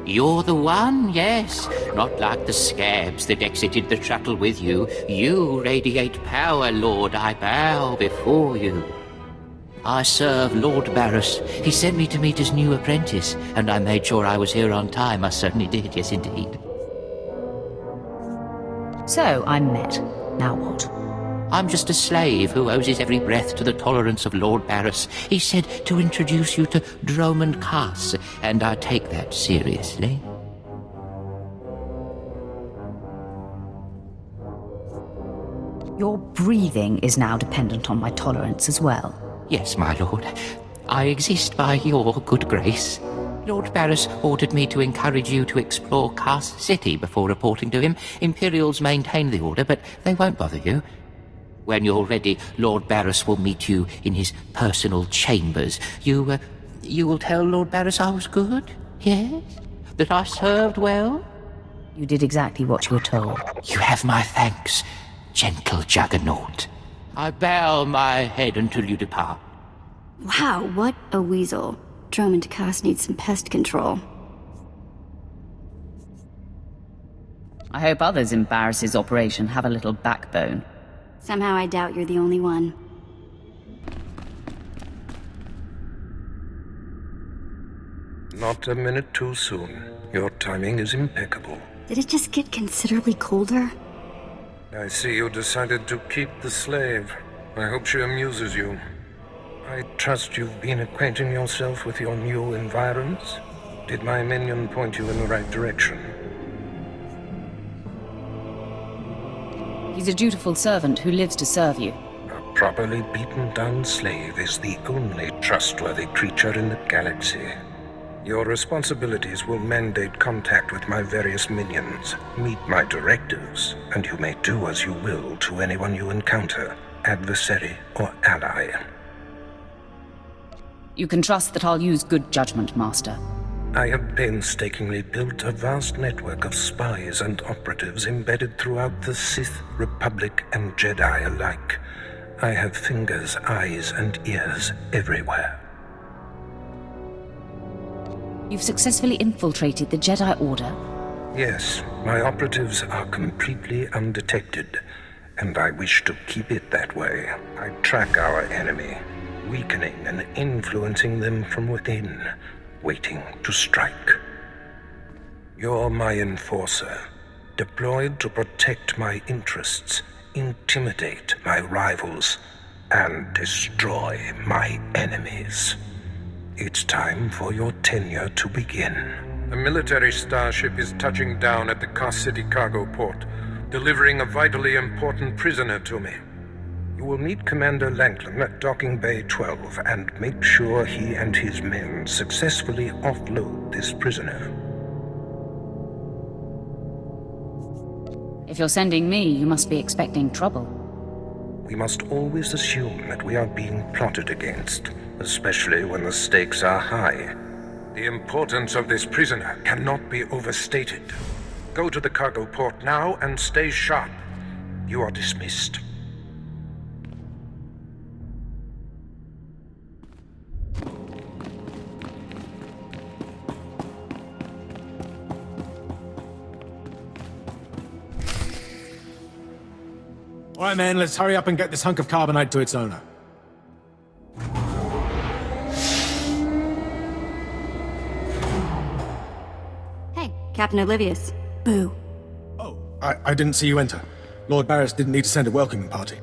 You're the one, yes. Not like the scabs that exited the shuttle with you. You radiate power, Lord. I bow before you. I serve Lord Baris. He sent me to meet his new apprentice, and I made sure I was here on time. I certainly did, yes indeed. So, I'm met. Now what? I'm just a slave who owes his every breath to the tolerance of Lord Baris. He said to introduce you to Drome and Cass, and I take that seriously. Your breathing is now dependent on my tolerance as well. Yes, my lord. I exist by your good grace. Lord Baris ordered me to encourage you to explore Cass City before reporting to him. Imperials maintain the order, but they won't bother you. When you're ready, Lord Baris will meet you in his personal chambers. You will tell Lord Baris I was good? Yes? That I served well? You did exactly what you were told. You have my thanks, gentle Juggernaut. I bow my head until you depart. Wow, what a weasel. Drome and Cass need some pest control. I hope others in Baris's operation have a little backbone. Somehow I doubt you're the only one. Not a minute too soon. Your timing is impeccable. Did it just get considerably colder? I see you decided to keep the slave. I hope she amuses you. I trust you've been acquainting yourself with your new environs? Did my minion point you in the right direction? He's a dutiful servant who lives to serve you. A properly beaten-down slave is the only trustworthy creature in the galaxy. Your responsibilities will mandate contact with my various minions. Meet my directives, and you may do as you will to anyone you encounter, adversary or ally. You can trust that I'll use good judgment, Master. I have painstakingly built a vast network of spies and operatives embedded throughout the Sith, Republic, and Jedi alike. I have fingers, eyes, and ears everywhere. You've successfully infiltrated the Jedi Order? Yes, my operatives are completely undetected, and I wish to keep it that way. I track our enemy, weakening and influencing them from within, waiting to strike. You're my enforcer, deployed to protect my interests, intimidate my rivals, and destroy my enemies. It's time for your tenure to begin. A military starship is touching down at the Cass City cargo port, delivering a vitally important prisoner to me. You will meet Commander Lanklin at Docking Bay 12 and make sure he and his men successfully offload this prisoner. If you're sending me, you must be expecting trouble. We must always assume that we are being plotted against, especially when the stakes are high. The importance of this prisoner cannot be overstated. Go to the cargo port now and stay sharp. You are dismissed. All right, man, let's hurry up and get this hunk of carbonite to its owner. Hey, Captain Oblivious. Boo. Oh, I didn't see you enter. Lord Baris didn't need to send a welcoming party.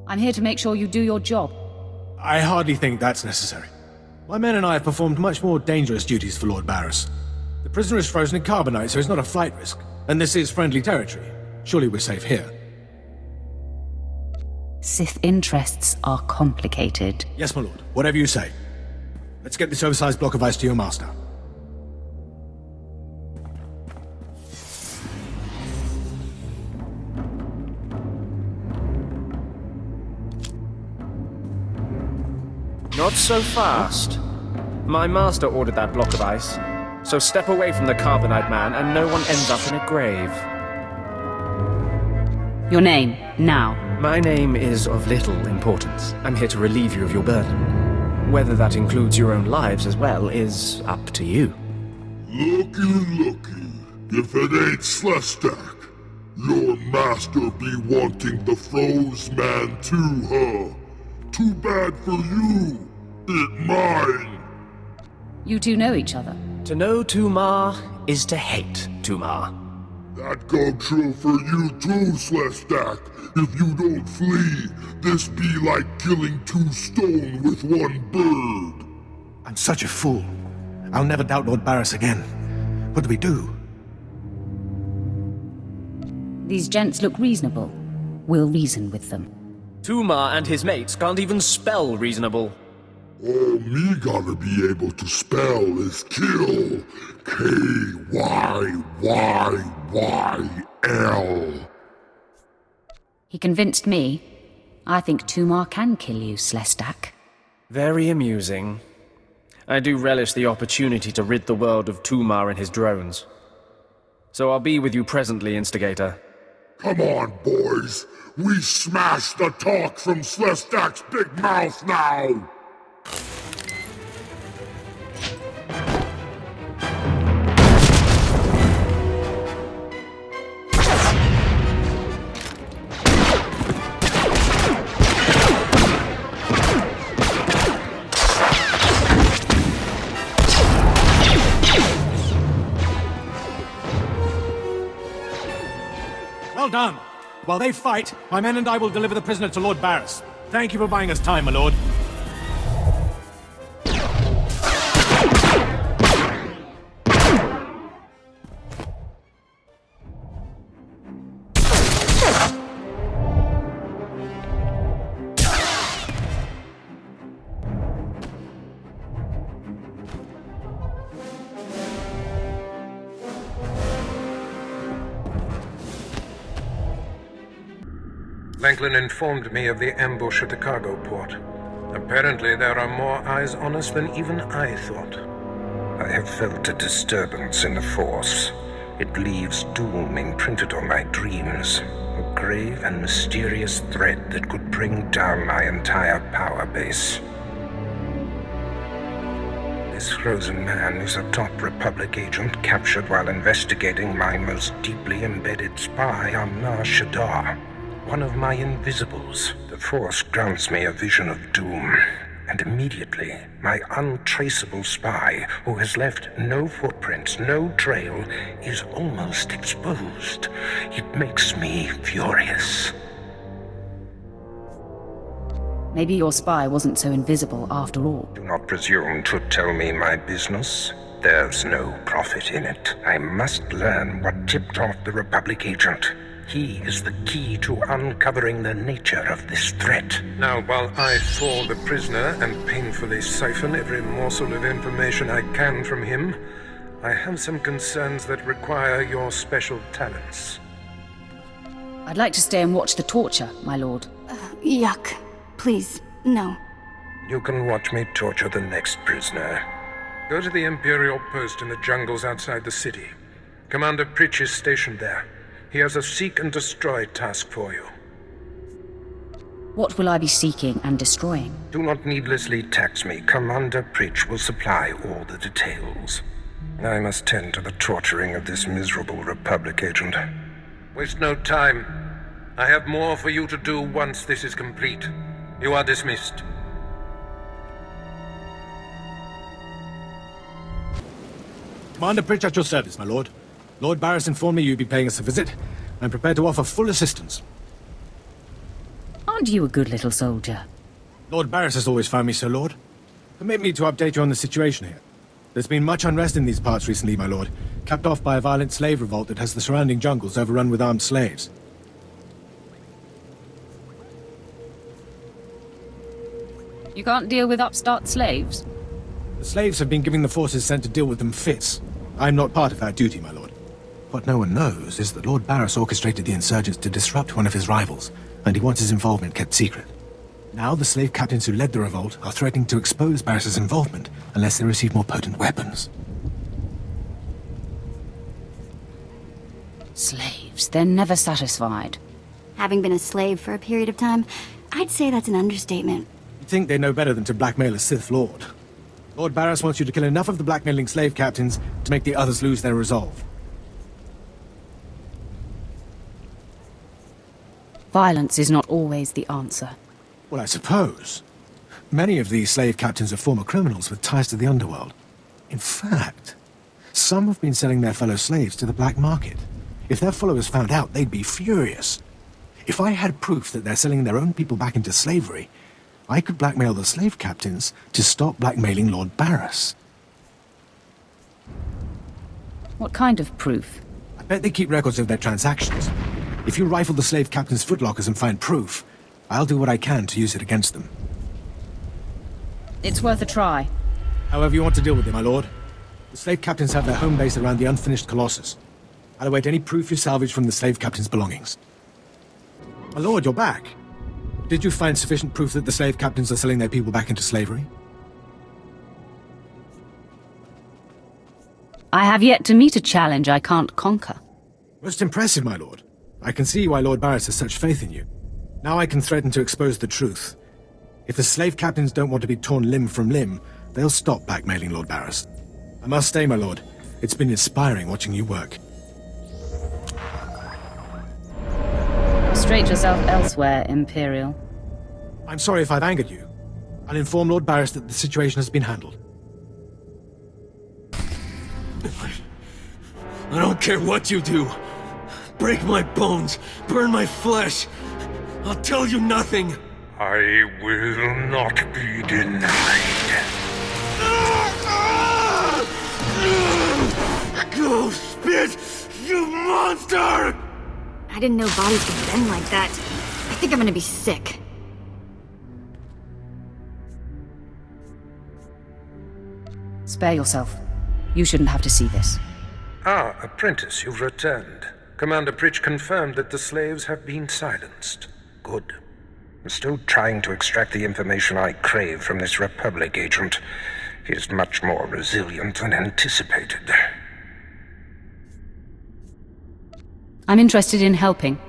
I'm here to make sure you do your job. I hardly think that's necessary. My men and I have performed much more dangerous duties for Lord Baris. The prisoner is frozen in carbonite, so it's not a flight risk. And this is friendly territory. Surely we're safe here. Sith interests are complicated. Yes, my lord. Whatever you say. Let's get this oversized block of ice to your master. Not so fast. My master ordered that block of ice. So step away from the Carbonite man and no one ends up in a grave. Your name, now. My name is of little importance. I'm here to relieve you of your burden. Whether that includes your own lives as well is up to you. Looky. If it ain't Slestak, your master be wanting the froze man too, huh? Too bad for you. It mine. You two know each other? To know Tumar is to hate Tumar. That go true for you too, Slestak. If you don't flee, this be like killing 2 stone with 1 bird. I'm such a fool. I'll never doubt Lord Baris again. What do we do? These gents look reasonable. We'll reason with them. Tumar and his mates can't even spell reasonable. All me gotta be able to spell is kill. K-Y-Y-Y-L. He convinced me. I think Tumar can kill you, Slestak. Very amusing. I do relish the opportunity to rid the world of Tumar and his drones. So I'll be with you presently, Instigator. Come on, boys. We smash the talk from Slestak's big mouth now. Well done. While they fight, my men and I will deliver the prisoner to Lord Baris. Thank you for buying us time, my lord. Franklin informed me of the ambush at the cargo port. Apparently there are more eyes on us than even I thought. I have felt a disturbance in the Force. It leaves doom imprinted on my dreams. A grave and mysterious threat that could bring down my entire power base. This frozen man is a top Republic agent captured while investigating my most deeply embedded spy on Nar Shaddaa. One of my invisibles. The Force grants me a vision of doom, and immediately, my untraceable spy, who has left no footprints, no trail, is almost exposed. It makes me furious. Maybe your spy wasn't so invisible after all. Do not presume to tell me my business. There's no profit in it. I must learn what tipped off the Republic agent. He is the key to uncovering the nature of this threat. Now, while I thaw the prisoner and painfully siphon every morsel of information I can from him, I have some concerns that require your special talents. I'd like to stay and watch the torture, my lord. Yuck. Please, no. You can watch me torture the next prisoner. Go to the Imperial post in the jungles outside the city. Commander Pritch is stationed there. He has a seek and destroy task for you. What will I be seeking and destroying? Do not needlessly tax me. Commander Pritch will supply all the details. I must tend to the torturing of this miserable Republic agent. Waste no time. I have more for you to do once this is complete. You are dismissed. Commander Pritch at your service, my lord. Lord Baris informed me you'd be paying us a visit. I'm prepared to offer full assistance. Aren't you a good little soldier? Lord Baris has always found me so, Lord. Permit me to update you on the situation here. There's been much unrest in these parts recently, my lord, capped off by a violent slave revolt that has the surrounding jungles overrun with armed slaves. You can't deal with upstart slaves? The slaves have been giving the forces sent to deal with them fits. I'm not part of that duty, my lord. What no one knows is that Lord Baris orchestrated the insurgents to disrupt one of his rivals, and he wants his involvement kept secret. Now the slave captains who led the revolt are threatening to expose Baris's involvement unless they receive more potent weapons. Slaves, they're never satisfied. Having been a slave for a period of time, I'd say that's an understatement. You'd think they know better than to blackmail a Sith Lord. Lord Baris wants you to kill enough of the blackmailing slave captains to make the others lose their resolve. Violence is not always the answer. Well, I suppose. Many of these slave captains are former criminals with ties to the underworld. In fact, some have been selling their fellow slaves to the black market. If their followers found out, they'd be furious. If I had proof that they're selling their own people back into slavery, I could blackmail the slave captains to stop blackmailing Lord Baris. What kind of proof? I bet they keep records of their transactions. If you rifle the slave captains' footlockers and find proof, I'll do what I can to use it against them. It's worth a try. However you want to deal with it, my lord. The slave captains have their home base around the unfinished Colossus. I'll await any proof you salvage from the slave captains' belongings. My lord, you're back. Did you find sufficient proof that the slave captains are selling their people back into slavery? I have yet to meet a challenge I can't conquer. Most impressive, my lord. I can see why Lord Baris has such faith in you. Now I can threaten to expose the truth. If the slave captains don't want to be torn limb from limb, they'll stop blackmailing Lord Baris. I must say, my lord, it's been inspiring watching you work. Straight yourself elsewhere, Imperial. I'm sorry if I've angered you. I'll inform Lord Baris that the situation has been handled. I don't care what you do. Break my bones, burn my flesh. I'll tell you nothing. I will not be denied. Go spit, you monster! I didn't know bodies could bend like that. I think I'm gonna be sick. Spare yourself. You shouldn't have to see this. Ah, apprentice, you've returned. Commander Pritch confirmed that the slaves have been silenced. Good. I'm still trying to extract the information I crave from this Republic agent. He is much more resilient than anticipated. I'm interested in helping.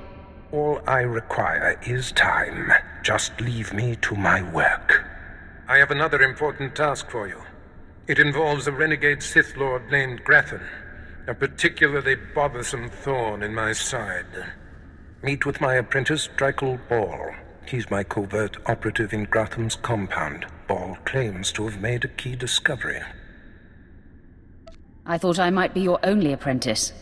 All I require is time. Just leave me to my work. I have another important task for you. It involves a renegade Sith Lord named Grathan, a particularly bothersome thorn in my side. Meet with my apprentice, Drykel Ball. He's my covert operative in Grathan's compound. Ball claims to have made a key discovery. I thought I might be your only apprentice.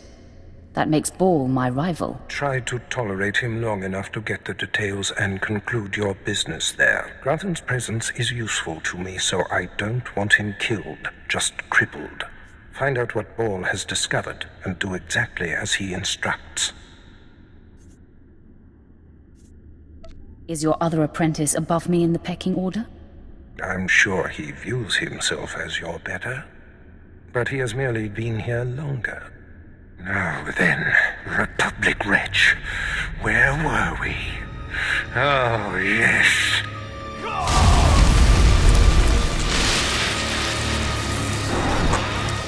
That makes Ball my rival. Try to tolerate him long enough to get the details and conclude your business there. Grathan's presence is useful to me, so I don't want him killed, just crippled. Find out what Ball has discovered, and do exactly as he instructs. Is your other apprentice above me in the pecking order? I'm sure he views himself as your better, but he has merely been here longer. Now then, Republic wretch, where were we? Oh, yes.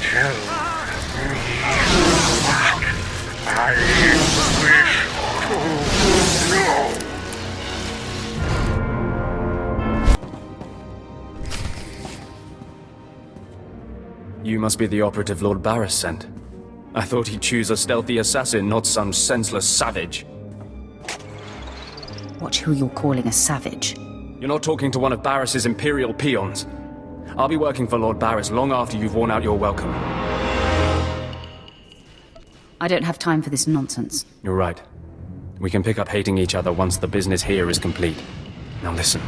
Tell me what I wish to know. You must be the operative Lord Baris sent. I thought he'd choose a stealthy assassin, not some senseless savage. Watch who you're calling a savage. You're not talking to one of Baris's Imperial peons. I'll be working for Lord Baris long after you've worn out your welcome. I don't have time for this nonsense. You're right. We can pick up hating each other once the business here is complete. Now listen.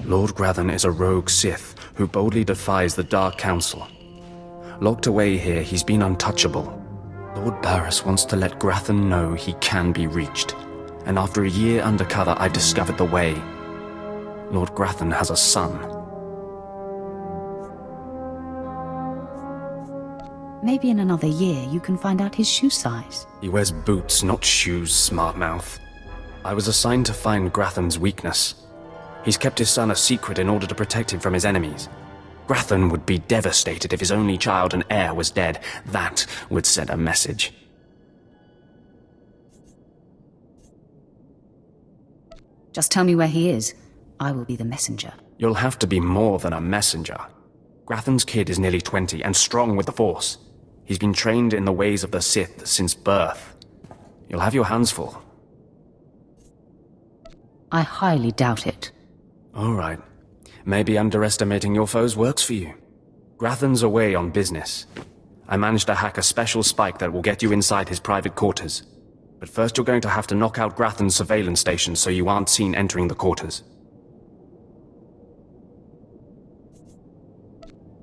Lord Grathan is a rogue Sith who boldly defies the Dark Council. Locked away here, he's been untouchable. Lord Baris wants to let Grathan know he can be reached. And after a year undercover, I've discovered the way. Lord Grathan has a son. Maybe in another year you can find out his shoe size. He wears boots, not shoes, smartmouth. I was assigned to find Grathan's weakness. He's kept his son a secret in order to protect him from his enemies. Grathan would be devastated if his only child and heir was dead. That would send a message. Just tell me where he is. I will be the messenger. You'll have to be more than a messenger. Grathan's kid is nearly 20 and strong with the Force. He's been trained in the ways of the Sith since birth. You'll have your hands full. I highly doubt it. All right. Maybe underestimating your foes works for you. Grathan's away on business. I managed to hack a special spike that will get you inside his private quarters. But first you're going to have to knock out Grathan's surveillance station so you aren't seen entering the quarters.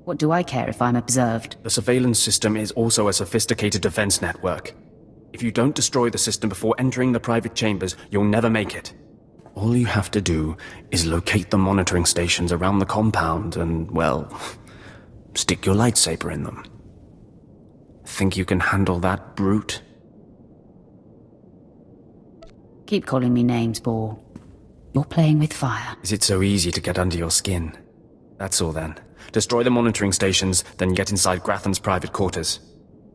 What do I care if I'm observed? The surveillance system is also a sophisticated defense network. If you don't destroy the system before entering the private chambers, you'll never make it. All you have to do is locate the monitoring stations around the compound and, well, stick your lightsaber in them. Think you can handle that, brute? Keep calling me names, Ball. You're playing with fire. Is it so easy to get under your skin? That's all then. Destroy the monitoring stations, then get inside Grathan's private quarters.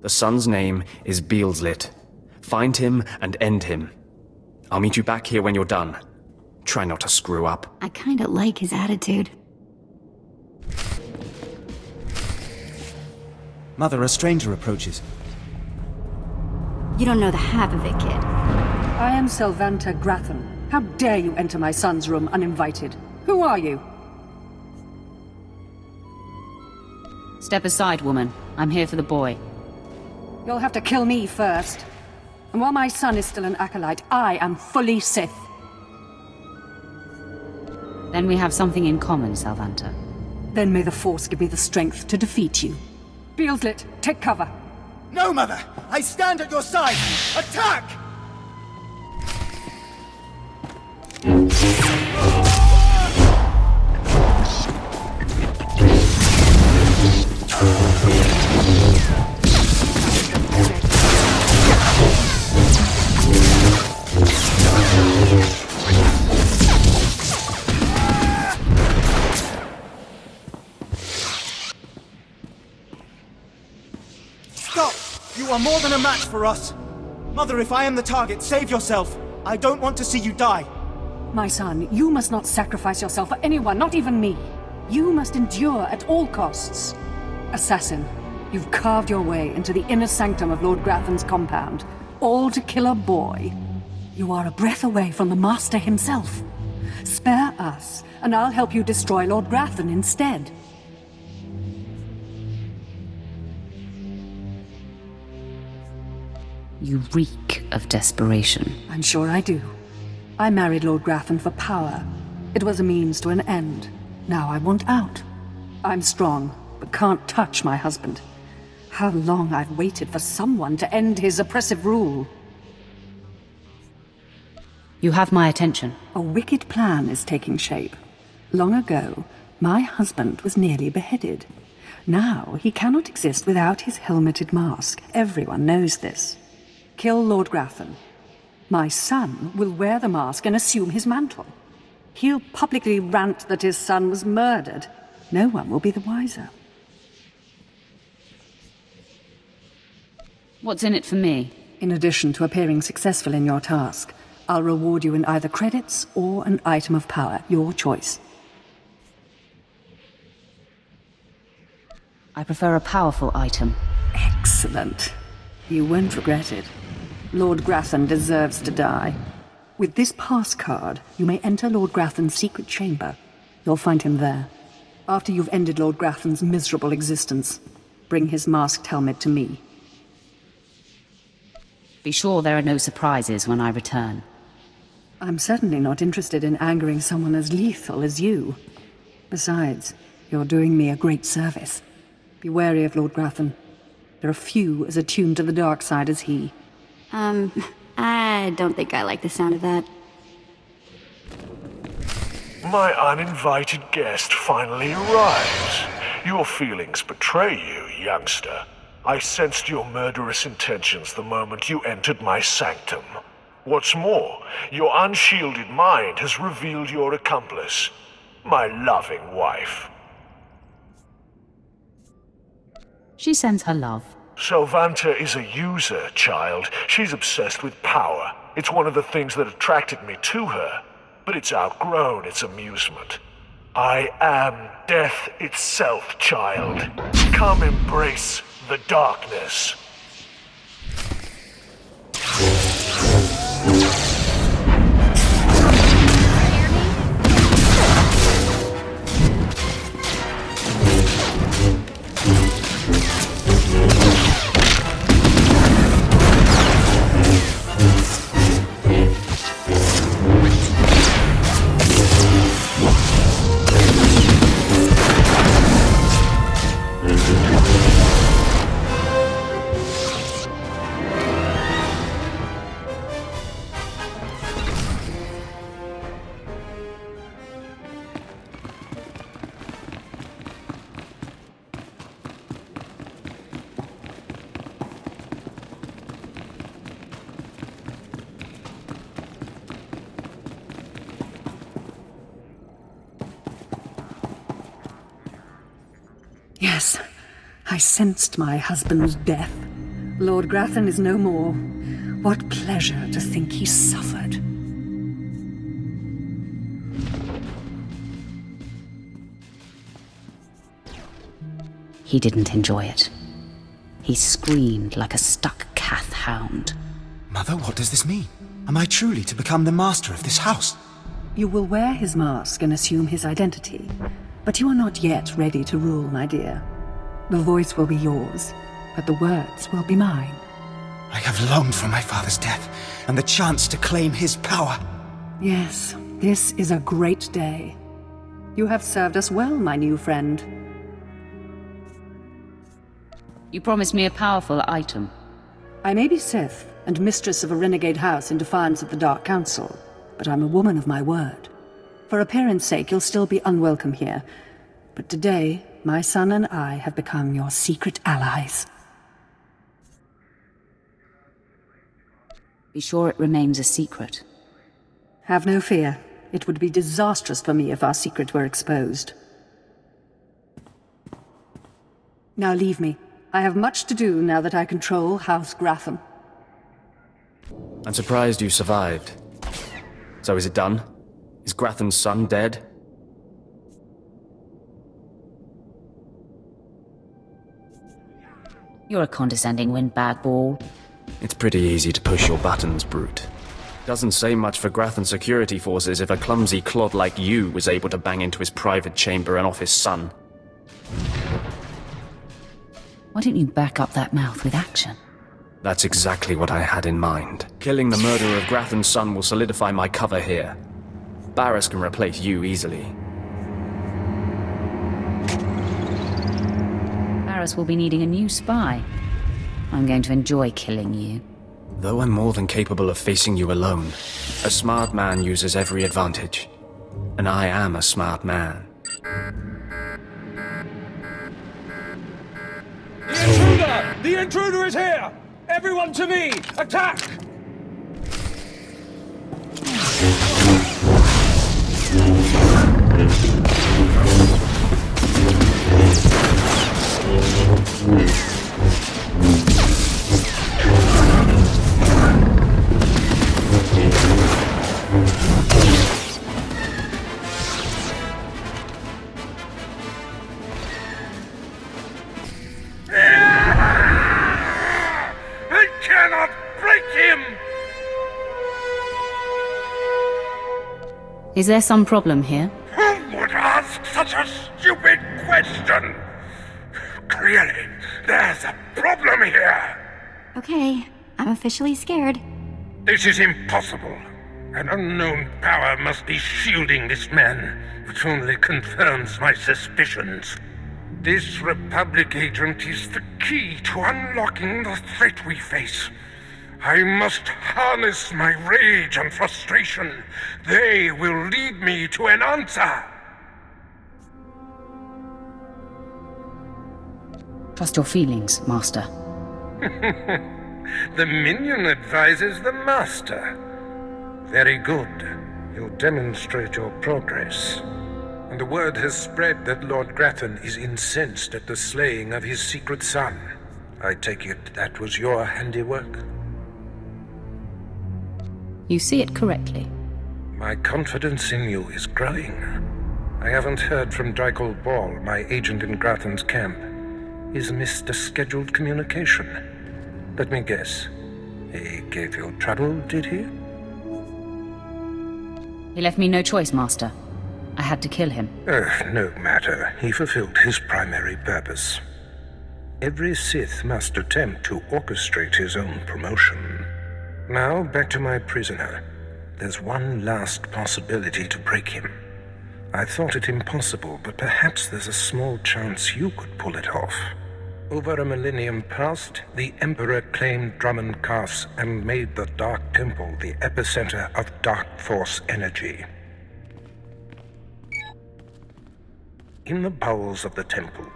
The son's name is Beelslit. Find him and end him. I'll meet you back here when you're done. Try not to screw up. I kinda like his attitude. Mother, a stranger approaches. You don't know the half of it, kid. I am Selvanta Grathan. How dare you enter my son's room uninvited? Who are you? Step aside, woman. I'm here for the boy. You'll have to kill me first. And while my son is still an acolyte, I am fully Sith. Then we have something in common, Selvanta. Then may the Force give me the strength to defeat you. Beelslit, take cover. No, Mother! I stand at your side! Attack! Stop! You are more than a match for us! Mother, if I am the target, save yourself! I don't want to see you die! My son, you must not sacrifice yourself for anyone, not even me. You must endure at all costs. Assassin, you've carved your way into the inner sanctum of Lord Grathan's compound, all to kill a boy. You are a breath away from the Master himself. Spare us, and I'll help you destroy Lord Grathan instead. You reek of desperation. I'm sure I do. I married Lord Grathan for power. It was a means to an end. Now I want out. I'm strong, but can't touch my husband. How long I've waited for someone to end his oppressive rule. You have my attention. A wicked plan is taking shape. Long ago, my husband was nearly beheaded. Now he cannot exist without his helmeted mask. Everyone knows this. Kill Lord Grathan. My son will wear the mask and assume his mantle. He'll publicly rant that his son was murdered. No one will be the wiser. What's in it for me? In addition to appearing successful in your task, I'll reward you in either credits or an item of power, your choice. I prefer a powerful item. Excellent. You won't regret it. Lord Grathan deserves to die. With this pass card, you may enter Lord Grathan's secret chamber. You'll find him there. After you've ended Lord Grathan's miserable existence, bring his masked helmet to me. Be sure there are no surprises when I return. I'm certainly not interested in angering someone as lethal as you. Besides, you're doing me a great service. Be wary of Lord Grathan. There are few as attuned to the dark side as he. I don't think I like the sound of that. My uninvited guest finally arrives. Your feelings betray you, youngster. I sensed your murderous intentions the moment you entered my sanctum. What's more, your unshielded mind has revealed your accomplice, my loving wife. She sends her love. Selvanta is a user, child. She's obsessed with power. It's one of the things that attracted me to her. but it's outgrown its amusement. I am death itself, child. Come embrace the darkness. Yes, I sensed my husband's death. Lord Grathan is no more. What pleasure to think he suffered. He didn't enjoy it. He screamed like a stuck Cath hound. Mother, what does this mean? Am I truly to become the master of this house? You will wear his mask and assume his identity. But you are not yet ready to rule, my dear. The voice will be yours, but the words will be mine. I have longed for my father's death, and the chance to claim his power. Yes, this is a great day. You have served us well, my new friend. You promised me a powerful item. I may be Sith, and mistress of a renegade house in defiance of the Dark Council, but I'm a woman of my word. For appearance sake, you'll still be unwelcome here. But today, my son and I have become your secret allies. Be sure it remains a secret. Have no fear. It would be disastrous for me if our secret were exposed. Now leave me. I have much to do now that I control House Grathan. I'm surprised you survived. So is it done? Is Grathan's son dead? You're a condescending windbag ball. It's pretty easy to push your buttons, brute. Doesn't say much for Grathan security forces if a clumsy clod like you was able to bang into his private chamber and off his son. Why don't you back up that mouth with action? That's exactly what I had in mind. Killing the murderer of Grathan's son will solidify my cover here. Baris can replace you easily. Baris will be needing a new spy. I'm going to enjoy killing you. Though I'm more than capable of facing you alone, a smart man uses every advantage. And I am a smart man. The intruder! The intruder is here! Everyone to me! Attack! I cannot break him! Is there some problem here? Who would ask such a stupid question? Clearly, there's a problem here. Okay, I'm officially scared. This is impossible. An unknown power must be shielding this man, which only confirms my suspicions. This Republic agent is the key to unlocking the threat we face. I must harness my rage and frustration. They will lead me to an answer. Trust your feelings, Master. The minion advises the master. Very good. You'll demonstrate your progress. And the word has spread that Lord Grathan is incensed at the slaying of his secret son. I take it that was your handiwork? You see it correctly. My confidence in you is growing. I haven't heard from Drykel Ball, my agent in Grathan's camp. He's missed a scheduled communication. Let me guess. He gave you trouble, did he? He left me no choice, Master. I had to kill him. No matter. He fulfilled his primary purpose. Every Sith must attempt to orchestrate his own promotion. Now, back to my prisoner. There's one last possibility to break him. I thought it impossible, but perhaps there's a small chance you could pull it off. Over a millennium past, the Emperor claimed Drummond Cass and made the Dark Temple the epicenter of Dark Force energy. In the bowels of the temple,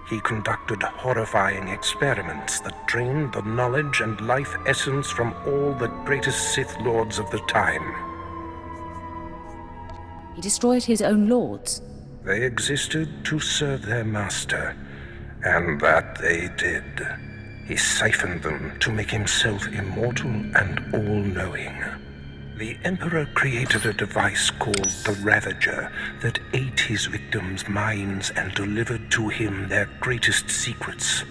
he conducted horrifying experiments that drained the knowledge and life essence from all the greatest Sith Lords of the time. He destroyed his own lords? They existed to serve their master, and that they did. He siphoned them to make himself immortal and all-knowing. The Emperor created a device called the Ravager that ate his victims' minds and delivered to him their greatest secrets.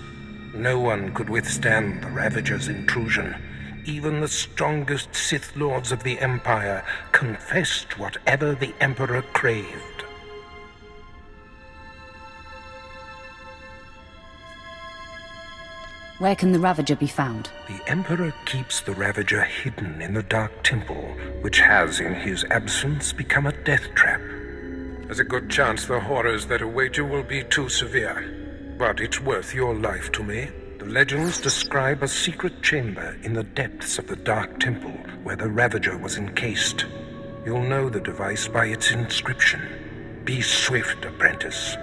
No one could withstand the Ravager's intrusion. Even the strongest Sith Lords of the Empire confessed whatever the Emperor craved. Where can the Ravager be found? The Emperor keeps the Ravager hidden in the Dark Temple, which has, in his absence, become a death trap. There's a good chance the horrors that await you will be too severe, but it's worth your life to me. The legends describe a secret chamber in the depths of the Dark Temple where the Ravager was encased. You'll know the device by its inscription. Be swift, apprentice.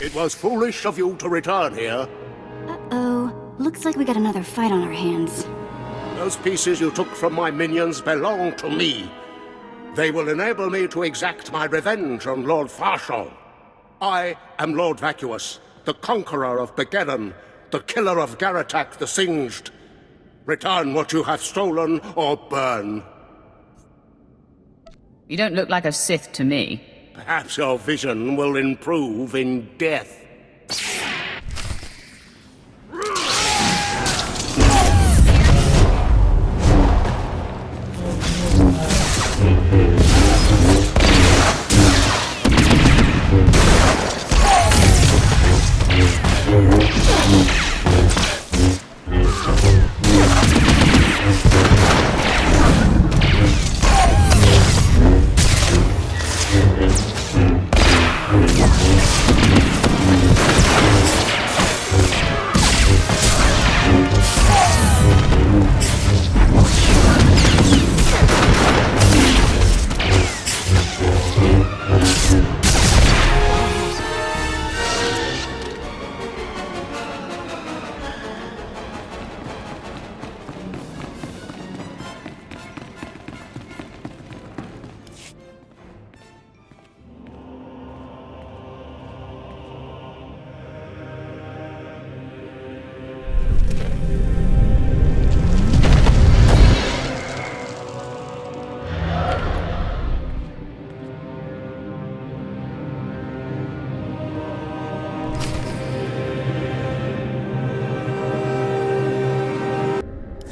It was foolish of you to return here. Uh-oh. Looks like we got another fight on our hands. Those pieces you took from my minions belong to me. They will enable me to exact my revenge on Lord Farshal. I am Lord Vacuous, the conqueror of Begeddon, the killer of Garatak the Singed. Return what you have stolen, or burn. You don't look like a Sith to me. Perhaps your vision will improve in death.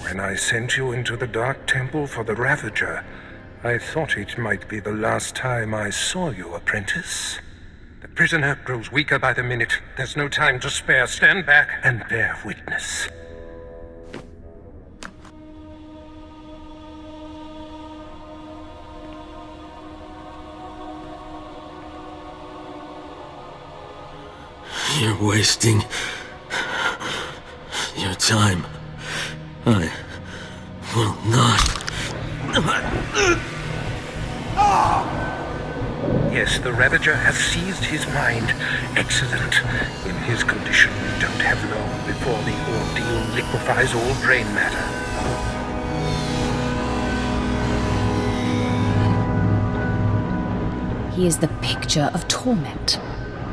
When I sent you into the Dark Temple for the Ravager, I thought it might be the last time I saw you, apprentice. The prisoner grows weaker by the minute. There's no time to spare. Stand back and bear witness. You're wasting your time. I will not. Yes, the ravager has seized his mind. Excellent. In his condition, we don't have long before the ordeal liquefies all brain matter. He is the picture of torment.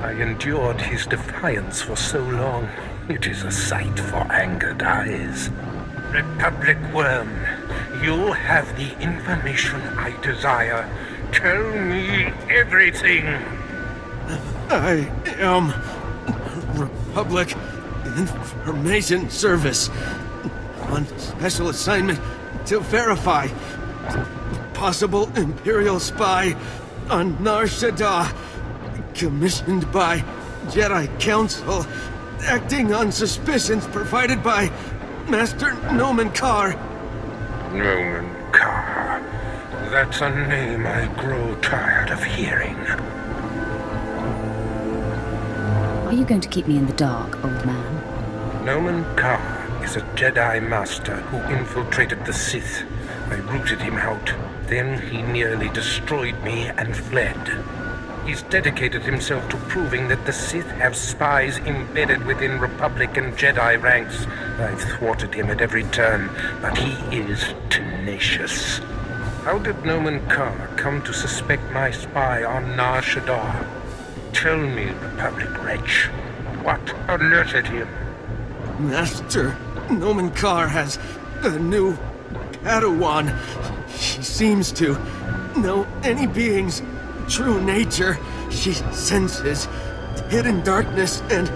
I endured his defiance for so long. It is a sight for angered eyes. Republic Worm, you have the information I desire. Tell me everything. I am Republic Information Service on special assignment to verify possible Imperial spy on Nar Shaddaa, commissioned by Jedi Council, acting on suspicions provided by Master Nomen Karr. Nomen Karr. That's a name I grow tired of hearing. Are you going to keep me in the dark, old man? Nomen Karr is a Jedi Master who infiltrated the Sith. I rooted him out. Then he nearly destroyed me and fled. He's dedicated himself to proving that the Sith have spies embedded within Republic and Jedi ranks. I've thwarted him at every turn, but he is tenacious. How did Nomen Karr come to suspect my spy on Nar Shaddaa? Tell me, Republic wretch, what alerted him? Master Nomen Karr has a new Padawan. She seems to know any being's true nature. She senses hidden darkness and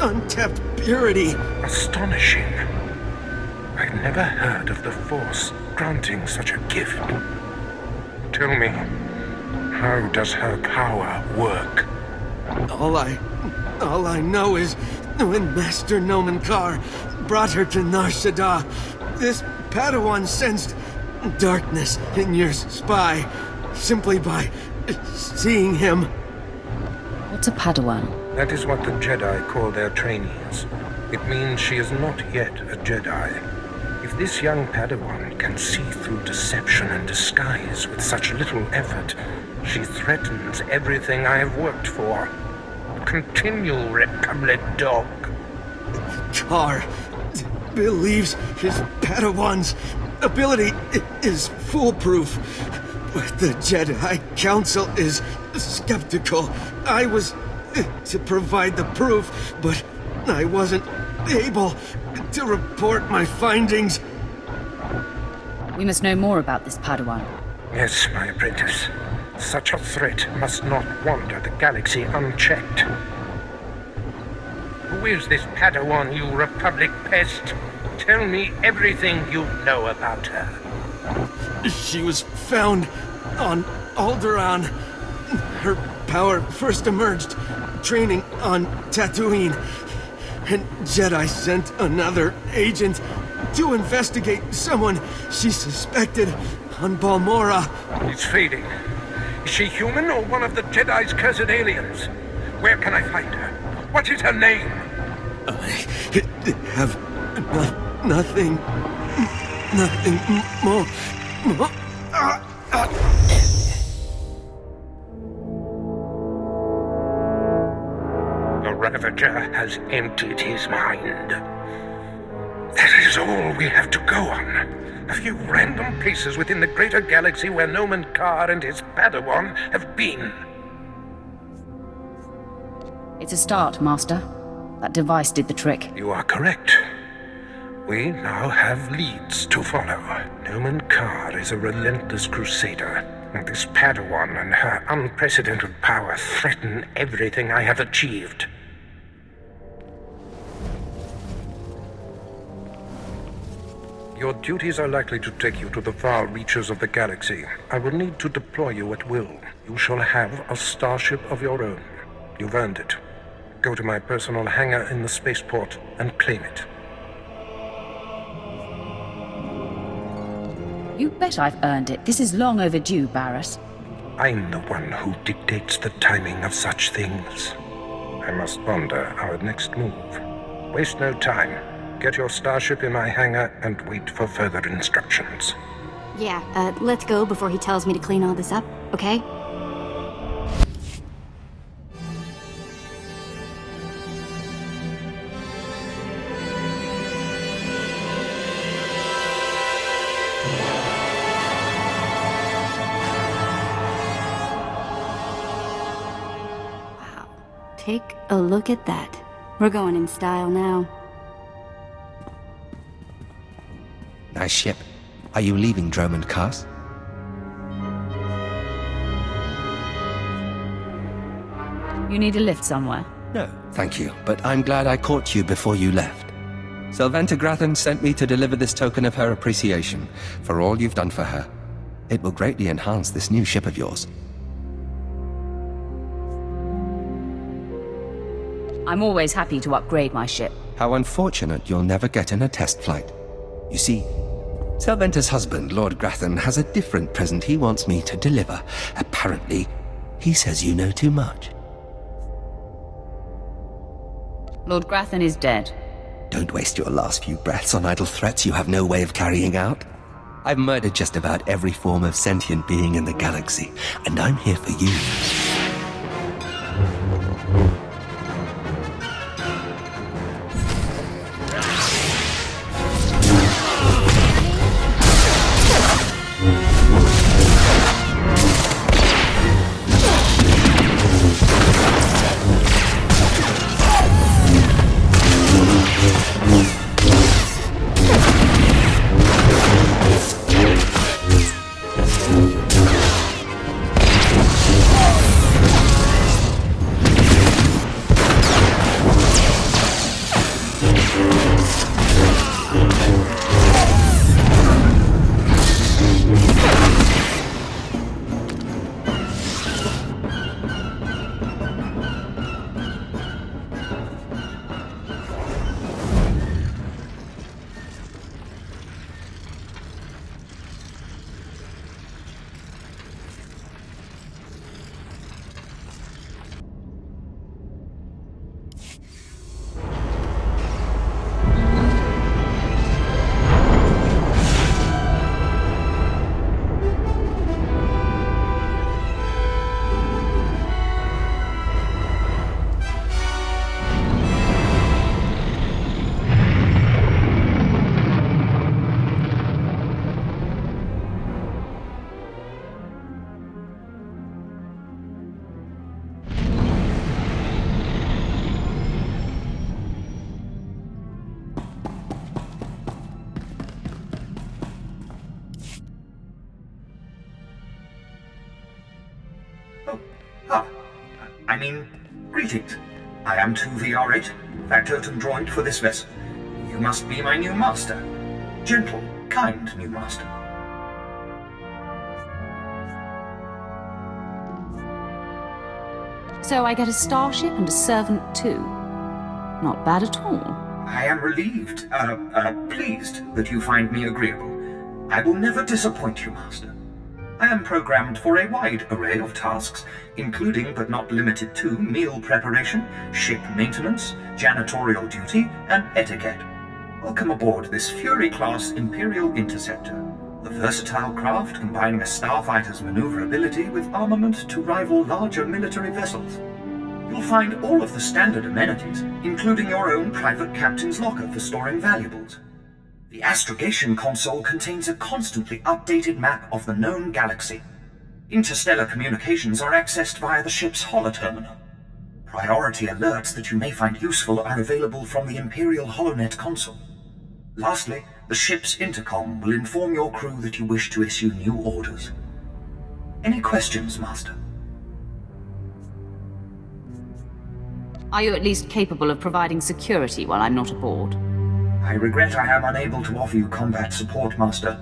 untapped purity. Astonishing. I've never heard of the Force granting such a gift. Tell me, how does her power work? All I know is when Master Nomen Karr brought her to Nar Shaddaa, this Padawan sensed darkness in your spy simply by seeing him. What's a Padawan? That is what the Jedi call their trainees. It means she is not yet a Jedi. If this young Padawan can see through deception and disguise with such little effort, she threatens everything I have worked for. Continue, Republic dog. Karr believes his Padawan's ability is foolproof, but the Jedi Council is skeptical. I was to provide the proof, but I wasn't able to report my findings. We must know more about this Padawan. Yes, my apprentice. Such a threat must not wander the galaxy unchecked. Who is this Padawan, you Republic pest? Tell me everything you know about her. She was found on Alderaan. Her power first emerged training on Tatooine, and Jedi sent another agent to investigate someone she suspected on Balmorra. It's fading. Is she human or one of the Jedi's cursed aliens? Where can I find her? What is her name? I have nothing more. The Ravager has emptied his mind. That is all we have to go on. A few random places within the greater galaxy where Nomen Karr and his Padawan have been. It's a start, Master. That device did the trick. You are correct. We now have leads to follow. Nomen Karr is a relentless crusader, and this Padawan and her unprecedented power threaten everything I have achieved. Your duties are likely to take you to the far reaches of the galaxy. I will need to deploy you at will. You shall have a starship of your own. You've earned it. Go to my personal hangar in the spaceport and claim it. You bet I've earned it. This is long overdue, Baris. I'm the one who dictates the timing of such things. I must ponder our next move. Waste no time. Get your starship in my hangar and wait for further instructions. Yeah, let's go before he tells me to clean all this up, okay? Wow, take a look at that. We're going in style now. Nice ship. Are you leaving Dromund Kaas? You need a lift somewhere? No, thank you, but I'm glad I caught you before you left. Sylventa Grathan sent me to deliver this token of her appreciation for all you've done for her. It will greatly enhance this new ship of yours. I'm always happy to upgrade my ship. How unfortunate you'll never get in a test flight. You see, Sylventa's husband, Lord Grathan, has a different present he wants me to deliver. Apparently, he says you know too much. Lord Grathan is dead. Don't waste your last few breaths on idle threats you have no way of carrying out. I've murdered just about every form of sentient being in the galaxy, and I'm here for you. Greetings. I am 2VR8, factotum droid for this vessel. You must be my new master. Gentle, kind new master. So I get a starship and a servant too. Not bad at all. I am relieved, pleased that you find me agreeable. I will never disappoint you, master. I am programmed for a wide array of tasks, including but not limited to meal preparation, ship maintenance, janitorial duty, and etiquette. Welcome aboard this Fury-class Imperial Interceptor, a versatile craft combining a starfighter's maneuverability with armament to rival larger military vessels. You'll find all of the standard amenities, including your own private captain's locker for storing valuables. The astrogation console contains a constantly updated map of the known galaxy. Interstellar communications are accessed via the ship's holoterminal. Priority alerts that you may find useful are available from the Imperial HoloNet console. Lastly, the ship's intercom will inform your crew that you wish to issue new orders. Any questions, Master? Are you at least capable of providing security while I'm not aboard? I regret I am unable to offer you combat support, Master.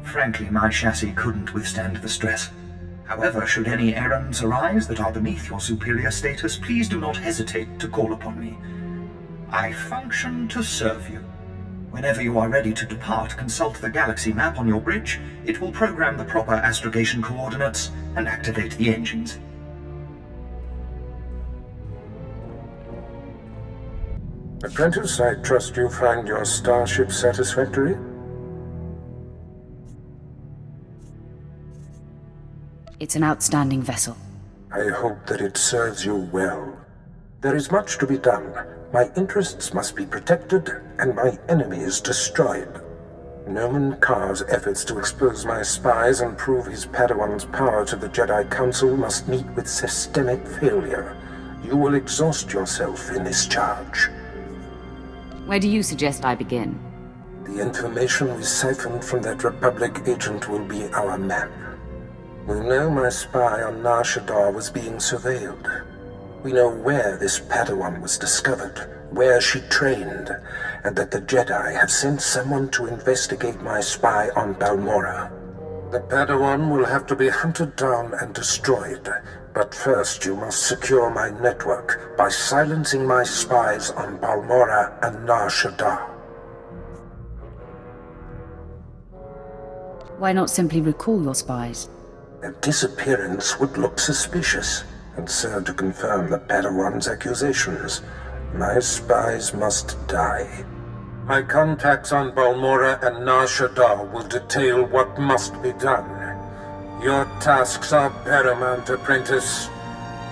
Frankly, my chassis couldn't withstand the stress. However, should any errands arise that are beneath your superior status, please do not hesitate to call upon me. I function to serve you. Whenever you are ready to depart, consult the galaxy map on your bridge. It will program the proper astrogation coordinates and activate the engines. Apprentice, I trust you find your starship satisfactory? It's an outstanding vessel. I hope that it serves you well. There is much to be done. My interests must be protected, and my enemies destroyed. Noman Karr's efforts to expose my spies and prove his Padawan's power to the Jedi Council must meet with systemic failure. You will exhaust yourself in this charge. Where do you suggest I begin? The information we siphoned from that Republic agent will be our map. We know my spy on Nar Shaddaa was being surveilled. We know where this Padawan was discovered, where she trained, and that the Jedi have sent someone to investigate my spy on Balmorra. The Padawan will have to be hunted down and destroyed, but first you must secure my network by silencing my spies on Balmorra and Nar Shaddaa. Why not simply recall your spies? Their disappearance would look suspicious, and serve to confirm the Padawan's accusations. My spies must die. My contacts on Balmorra and Nar Shaddaa will detail what must be done. Your tasks are paramount, Apprentice.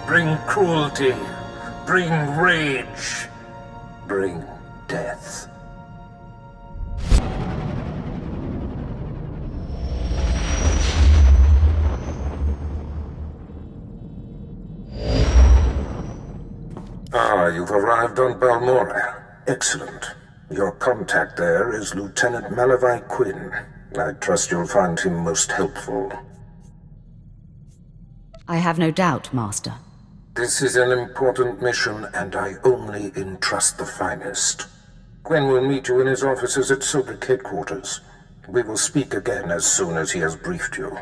Bring cruelty, bring rage, bring death. You've arrived on Balmorra. Excellent. Your contact there is Lieutenant Malavai Quinn. I trust you'll find him most helpful. I have no doubt, Master. This is an important mission, and I only entrust the finest. Quinn will meet you in his offices at Sobrik headquarters. We will speak again as soon as he has briefed you.